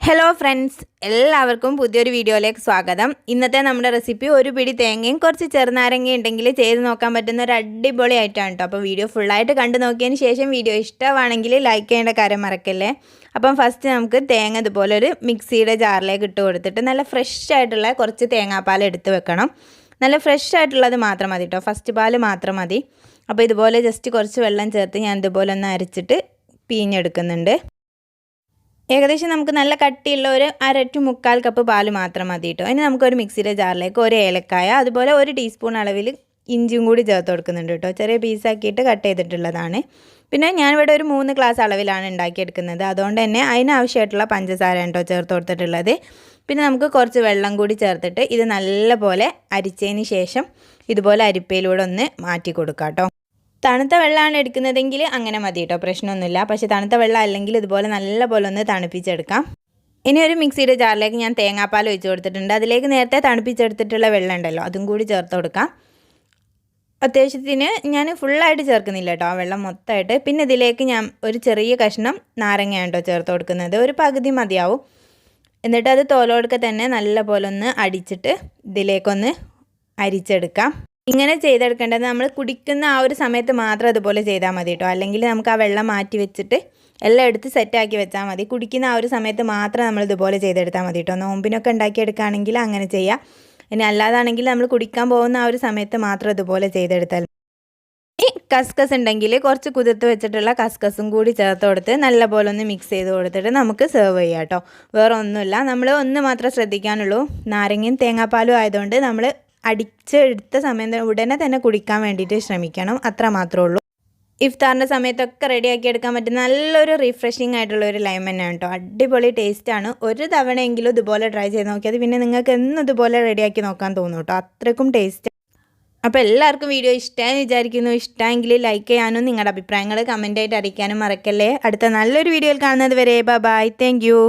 Hello friends, എല്ലാവർക്കും പുതിയൊരു വീഡിയോയിലേക്ക് സ്വാഗതം. ഇന്നത്തെ നമ്മുടെ റെസിപ്പി ഒരു പിടി തേങ്ങയും കുറച്ച് ചെറുനാരങ്ങയും ഉണ്ടെങ്കിൽ ചെയ്ത് നോക്കാൻ പറ്റുന്ന ഒരു അടിപൊളി ആയിട്ടാണ് കേട്ടോ. അപ്പോൾ വീഡിയോ ഫുള്ളായിട്ട് കണ്ടു നോക്കിയതിന് ശേഷം വീഡിയോ ഇഷ്ടമാണെങ്കിൽ ലൈക്ക് ചെയ്യേണ്ട കാര്യം മറക്കല്ലേ. അപ്പം ഫസ്റ്റ് നമുക്ക് തേങ്ങ ഇതുപോലെ ഒരു മിക്സിയുടെ ജാറിലേക്ക് ഇട്ട് കൊടുത്തിട്ട് നല്ല ഫ്രഷ് ആയിട്ടുള്ള കുറച്ച് തേങ്ങാപ്പാൽ എടുത്ത് വെക്കണം. നല്ല ഫ്രഷ് ആയിട്ടുള്ളത് മാത്രം മതി കേട്ടോ, ഫസ്റ്റ് പാൽ മാത്രം മതി. അപ്പോൾ ഇതുപോലെ ജസ്റ്റ് കുറച്ച് വെള്ളം ചേർത്ത് ഞാൻ ഇതുപോലെ ഒന്ന് അരച്ചിട്ട് പിഴിഞ്ഞെടുക്കുന്നുണ്ട്. ഏകദേശം നമുക്ക് നല്ല കട്ടിയുള്ള ഒരു 1/2 to 1/4 കപ്പ് പാൽ മാത്രം മതി കേട്ടോ. ഇനി നമുക്കൊരു മിക്സിയുടെ ജാറിലേക്ക് ഒരു ഏലക്കായ, അതുപോലെ 1 ടീസ്പൂൺ അളവിൽ ഇഞ്ചിയും കൂടി ചേർത്ത് കൊടുക്കുന്നുണ്ട് കേട്ടോ. ചെറിയ പീസാക്കിയിട്ട് കട്ട് ചെയ്തിട്ടുള്ളതാണ്. പിന്നെ ഞാനിവിടെ ഒരു 3 ഗ്ലാസ് അളവിലാണ് ഉണ്ടാക്കിയെടുക്കുന്നത്. അതുകൊണ്ട് തന്നെ അതിനാവശ്യമായിട്ടുള്ള പഞ്ചസാര കേട്ടോ ചേർത്ത് കൊടുത്തിട്ടുള്ളത്. പിന്നെ നമുക്ക് കുറച്ച് വെള്ളം കൂടി ചേർത്തിട്ട് ഇത് നല്ലപോലെ അരിച്ചതിന് ശേഷം ഇതുപോലെ അരിപ്പയിലൂടെ ഒന്ന് മാറ്റി കൊടുക്കാം കേട്ടോ. തണുത്ത വെള്ളമാണ് എടുക്കുന്നതെങ്കിൽ അങ്ങനെ മതി കേട്ടോ, പ്രശ്നമൊന്നുമില്ല. പക്ഷേ തണുത്ത വെള്ളം അല്ലെങ്കിൽ ഇതുപോലെ നല്ലപോലെ ഒന്ന് തണുപ്പിച്ചെടുക്കാം. ഇനി ഒരു മിക്സിയുടെ ജാറിലേക്ക് ഞാൻ തേങ്ങാപ്പാൽ ഒഴിച്ച് കൊടുത്തിട്ടുണ്ട്. അതിലേക്ക് നേരത്തെ തണുപ്പിച്ചെടുത്തിട്ടുള്ള വെള്ളം ഉണ്ടല്ലോ, അതും കൂടി ചേർത്ത് കൊടുക്കാം. അത്യാവശ്യത്തിന് ഞാൻ ഫുള്ളായിട്ട് ചേർക്കുന്നില്ല കേട്ടോ, ആ വെള്ളം മൊത്തമായിട്ട്. പിന്നെ ഇതിലേക്ക് ഞാൻ ഒരു ചെറിയ കഷ്ണം നാരങ്ങയാണ് കേട്ടോ ചേർത്ത് കൊടുക്കുന്നത്. ഒരു പകുതി മതിയാവും. എന്നിട്ട് അത് തോലോടുക്കെ തന്നെ നല്ലപോലെ ഒന്ന് അടിച്ചിട്ട് ഇതിലേക്കൊന്ന് അരിച്ചെടുക്കാം. ഇങ്ങനെ ചെയ്തെടുക്കേണ്ടത് നമ്മൾ കുടിക്കുന്ന ആ ഒരു സമയത്ത് മാത്രം അതുപോലെ ചെയ്താൽ മതി കേട്ടോ. അല്ലെങ്കിൽ നമുക്ക് ആ വെള്ളം മാറ്റി വെച്ചിട്ട് എല്ലാം എടുത്ത് സെറ്റാക്കി വെച്ചാൽ മതി. കുടിക്കുന്ന ആ ഒരു സമയത്ത് മാത്രം നമ്മൾ ഇതുപോലെ ചെയ്തെടുത്താൽ മതി കേട്ടോ. നോമ്പിനൊക്കെ ഉണ്ടാക്കിയെടുക്കുകയാണെങ്കിൽ അങ്ങനെ ചെയ്യാം. ഇനി അല്ലാതാണെങ്കിൽ നമ്മൾ കുടിക്കാൻ പോകുന്ന ആ ഒരു സമയത്ത് മാത്രം ഇതുപോലെ ചെയ്തെടുത്താൽ. ഈ കസ്കസ് ഉണ്ടെങ്കിൽ കുറച്ച് കുതിർത്ത് വെച്ചിട്ടുള്ള കസ്കസും കൂടി ചേർത്ത് കൊടുത്ത് നല്ലപോലെ ഒന്ന് മിക്സ് ചെയ്ത് കൊടുത്തിട്ട് നമുക്ക് സെർവ് ചെയ്യാം കേട്ടോ. വേറെ ഒന്നുമില്ല, നമ്മൾ ഒന്ന് മാത്രം ശ്രദ്ധിക്കാനുള്ളൂ. നാരങ്ങയും തേങ്ങാപ്പാലും ആയതുകൊണ്ട് നമ്മൾ അടിച്ചെടുത്ത സമയം ഉടനെ തന്നെ കുടിക്കാൻ വേണ്ടിയിട്ട് ശ്രമിക്കണം, അത്ര മാത്രമേ ഉള്ളൂ. ഇഫ്താറിൻ്റെ സമയത്തൊക്കെ റെഡിയാക്കി എടുക്കാൻ പറ്റുന്ന നല്ലൊരു റിഫ്രഷിംഗ് ആയിട്ടുള്ള ഒരു ലൈമൻ ആണ് കേട്ടോ. അടിപൊളി ടേസ്റ്റാണ്. ഒരു തവണയെങ്കിലും ഇതുപോലെ ട്രൈ ചെയ്ത് നോക്കിയത് പിന്നെ നിങ്ങൾക്ക് എന്നും ഇതുപോലെ റെഡിയാക്കി നോക്കാൻ തോന്നും കേട്ടോ, അത്രയ്ക്കും ടേസ്റ്റ്. അപ്പോൾ എല്ലാവർക്കും വീഡിയോ ഇഷ്ടമായി വിചാരിക്കുന്നു. ഇഷ്ടമെങ്കിൽ ലൈക്ക് ചെയ്യാനും നിങ്ങളുടെ അഭിപ്രായങ്ങൾ കമൻറ്റായിട്ട് അറിയിക്കാനും മറക്കല്ലേ. അടുത്ത നല്ലൊരു വീഡിയോയിൽ കാണുന്നത് വരെ ബൈ, താങ്ക് യു.